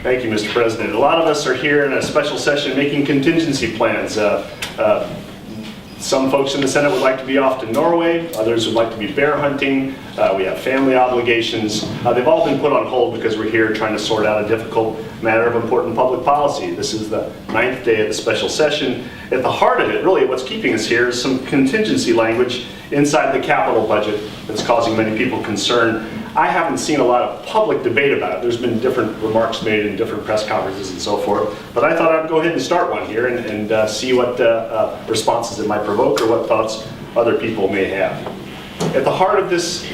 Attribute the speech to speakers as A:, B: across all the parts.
A: Thank you, Mr. President. A lot of us are here in a special session making contingency plans. Some folks in the Senate would like to be off to Norway, others would like to be bear hunting, we have family obligations. They've all been put on hold because we're here trying to sort out a difficult matter of important public policy. This is the 9th day of the special session. At the heart of it, really what's keeping us here is some contingency language inside the capital budget that's causing many people concern. I haven't seen a lot of public debate about it. There's been different remarks made in different press conferences and so forth, but I thought I'd go ahead and start one here and see what responses it might provoke or what thoughts other people may have. At the heart of this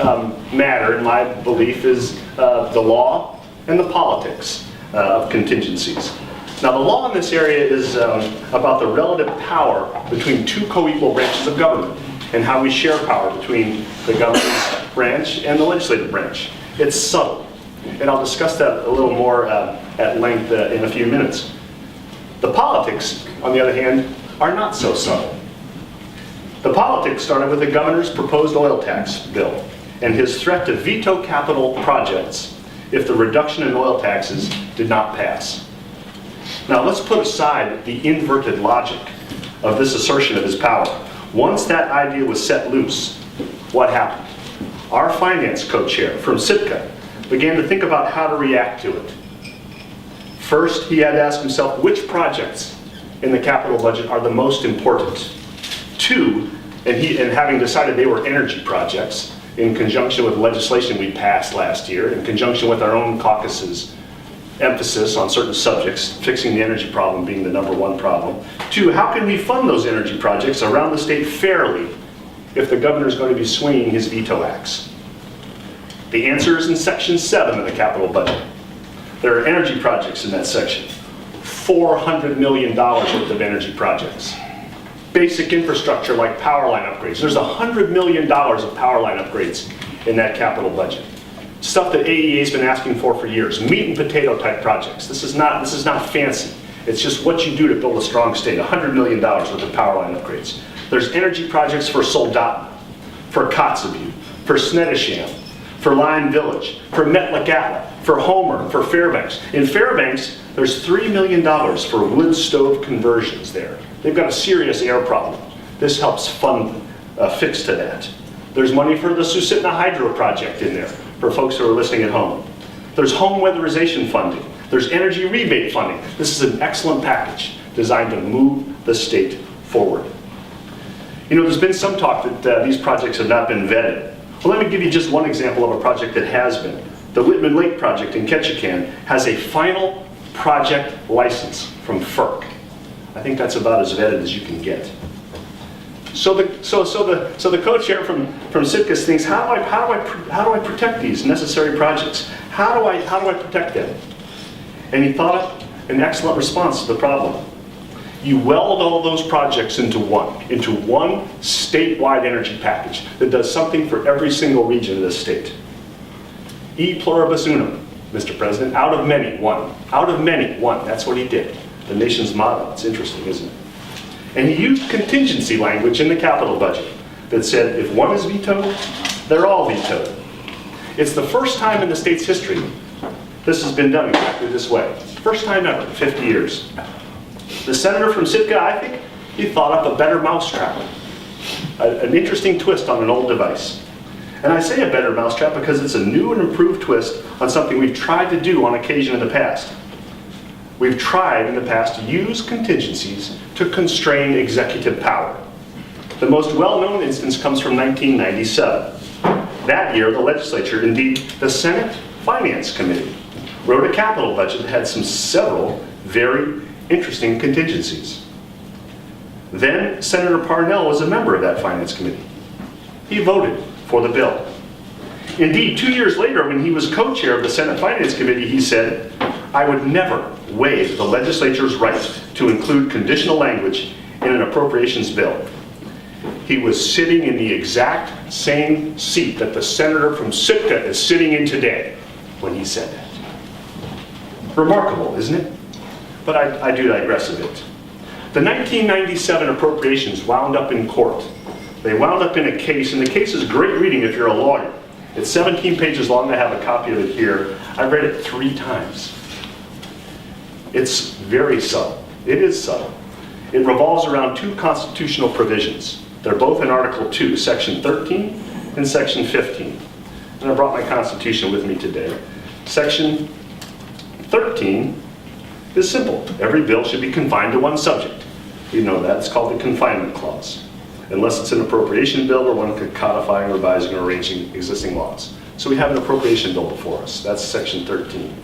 A: matter, in my belief, is the law and the politics of contingencies. Now, the law in this area is about the relative power between two co-equal branches of government and how we share power between the government branch and the legislative branch. It's subtle, and I'll discuss that a little more at length in a few minutes. The politics, on the other hand, are not so subtle. The politics started with the governor's proposed oil tax bill and his threat to veto capital projects if the reduction in oil taxes did not pass. Now let's put aside the inverted logic of this assertion of his power. Once that idea was set loose, what happened? Our finance co-chair from Sitka began to think about how to react to it. First, he had to ask himself which projects in the capital budget are the most important. Two, and having decided they were energy projects, in conjunction with legislation we passed last year, in conjunction with our own caucus's emphasis on certain subjects, fixing the energy problem being the #1 problem. Two, how can we fund those energy projects around the state fairly if the governor is going to be swinging his veto axe? The answer is in section 7 of the capital budget. There are energy projects in that section. $400 million worth of energy projects. Basic infrastructure like power line upgrades. There's $100 million of power line upgrades in that capital budget. Stuff that AEA's been asking for years. Meat and potato type projects. This is not fancy. It's just what you do to build a strong state. $100 million worth of power line upgrades. There's energy projects for Soldotna, for Kotzebue, for Snettisham, for Lyon Village, for Metlakatla, for Homer, for Fairbanks. In Fairbanks, there's $3 million for wood stove conversions there. They've got a serious air problem. This helps fund a fix to that. There's money for the Susitna Hydro project in there, for folks who are listening at home. There's home weatherization funding. There's energy rebate funding. This is an excellent package designed to move the state forward. You know, there's been some talk that these projects have not been vetted. Well, let me give you just one example of a project that has been. The Whitman Lake project in Ketchikan has a final project license from FERC. I think that's about as vetted as you can get. So the co-chair from Sitka thinks, how do I protect these necessary projects? How do I protect them? And he thought of an excellent response to the problem. You weld all those projects into one statewide energy package that does something for every single region of this state. E pluribus unum, Mr. President, out of many, one. Out of many, one. That's what he did. The nation's motto. It's interesting, isn't it? And he used contingency language in the capital budget that said if one is vetoed, they're all vetoed. It's the first time in the state's history this has been done exactly this way. First time ever in 50 years. The senator from Sitka, I think, he thought up a better mousetrap. An interesting twist on an old device. And I say a better mousetrap because it's a new and improved twist on something we've tried to do on occasion in the past. We've tried in the past to use contingencies to constrain executive power. The most well-known instance comes from 1997. That year, the legislature, indeed the Senate Finance Committee, wrote a capital budget that had several very interesting contingencies. Then Senator Parnell was a member of that Finance Committee. He voted for the bill. Indeed, 2 years later, when he was co-chair of the Senate Finance Committee, he said, "I would never waive the legislature's right to include conditional language in an appropriations bill." He was sitting in the exact same seat that the senator from Sitka is sitting in today when he said that. Remarkable, isn't it? But I do digress a bit. The 1997 appropriations wound up in court. They wound up in a case, and the case is great reading if you're a lawyer. It's 17 pages long. I have a copy of it here. I've read it 3 times. It's very subtle. It is subtle. It revolves around two constitutional provisions. They're both in Article 2, Section 13 and Section 15. And I brought my Constitution with me today. Section 13 is simple. Every bill should be confined to one subject. You know that. It's called the Confinement Clause. Unless it's an appropriation bill or one codifying, revising, or arranging existing laws. So we have an appropriation bill before us. That's Section 13.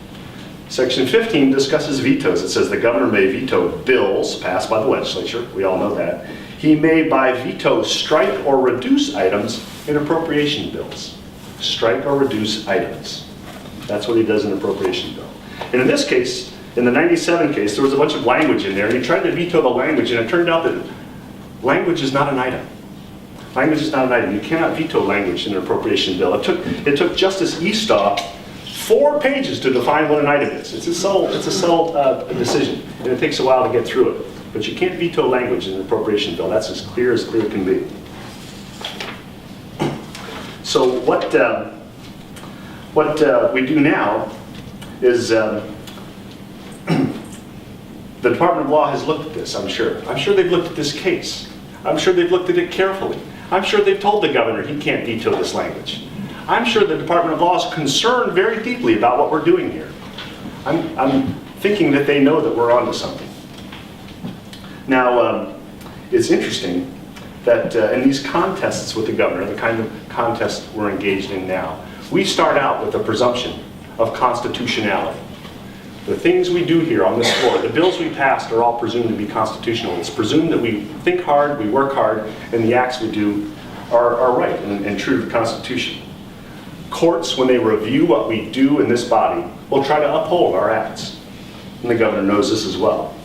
A: Section 15 discusses vetoes. It says the governor may veto bills passed by the legislature. We all know that. He may by veto strike or reduce items in appropriation bills. Strike or reduce items. That's what he does in an appropriation bill. And in this case, in the 97 case, there was a bunch of language in there, and he tried to veto the language, and it turned out that language is not an item. Language is not an item. You cannot veto language in an appropriation bill. It took Justice Eastaugh 4 pages to define what an item is. It's a subtle decision, and it takes a while to get through it. But you can't veto language in an appropriation bill. That's as clear can be. So what we do now is the Department of Law has looked at this, I'm sure. I'm sure they've looked at this case. I'm sure they've looked at it carefully. I'm sure they've told the governor he can't veto this language. I'm sure the Department of Law is concerned very deeply about what we're doing here. I'm thinking that they know that we're onto something. Now, it's interesting that in these contests with the governor, the kind of contest we're engaged in now, we start out with a presumption of constitutionality. The things we do here on this floor, the bills we passed are all presumed to be constitutional. It's presumed that we think hard, we work hard, and the acts we do are right and true to the Constitution. Courts, when they review what we do in this body, will try to uphold our acts. And the governor knows this as well.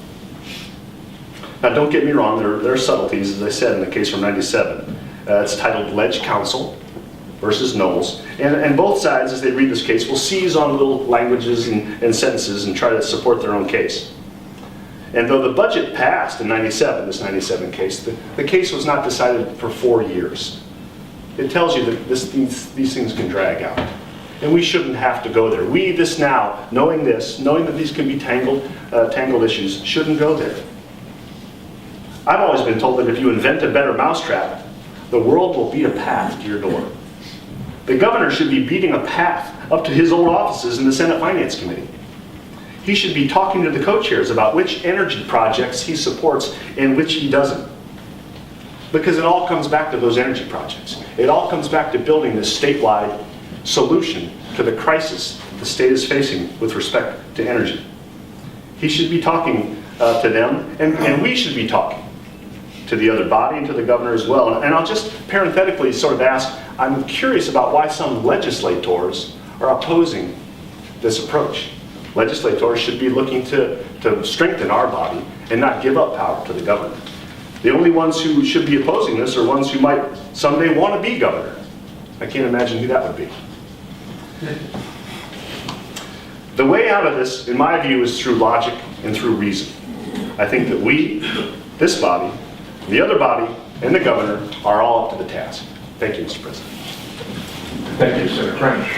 A: Now, don't get me wrong, there are subtleties, as I said, in the case from 97. It's titled Ledge Counsel versus Knowles. And both sides, as they read this case, will seize on little languages and sentences and try to support their own case. And though the budget passed in 97, this 97 case, the case was not decided for 4 years. It tells you that these things can drag out. And we shouldn't have to go there. We, this now, knowing that these can be tangled issues, shouldn't go there. I've always been told that if you invent a better mousetrap, the world will beat a path to your door. The governor should be beating a path up to his old offices in the Senate Finance Committee. He should be talking to the co-chairs about which energy projects he supports and which he doesn't. Because it all comes back to those energy projects. It all comes back to building this statewide solution to the crisis the state is facing with respect to energy. He should be talking to them, and we should be talking to the other body and to the governor as well. And I'll just parenthetically sort of ask, I'm curious about why some legislators are opposing this approach. Legislators should be looking to strengthen our body and not give up power to the governor. The only ones who should be opposing this are ones who might someday want to be governor. I can't imagine who that would be. The way out of this, in my view, is through logic and through reason. I think that we, this body, the other body, and the governor are all up to the task. Thank you, Mr. President.
B: Thank you, Senator French.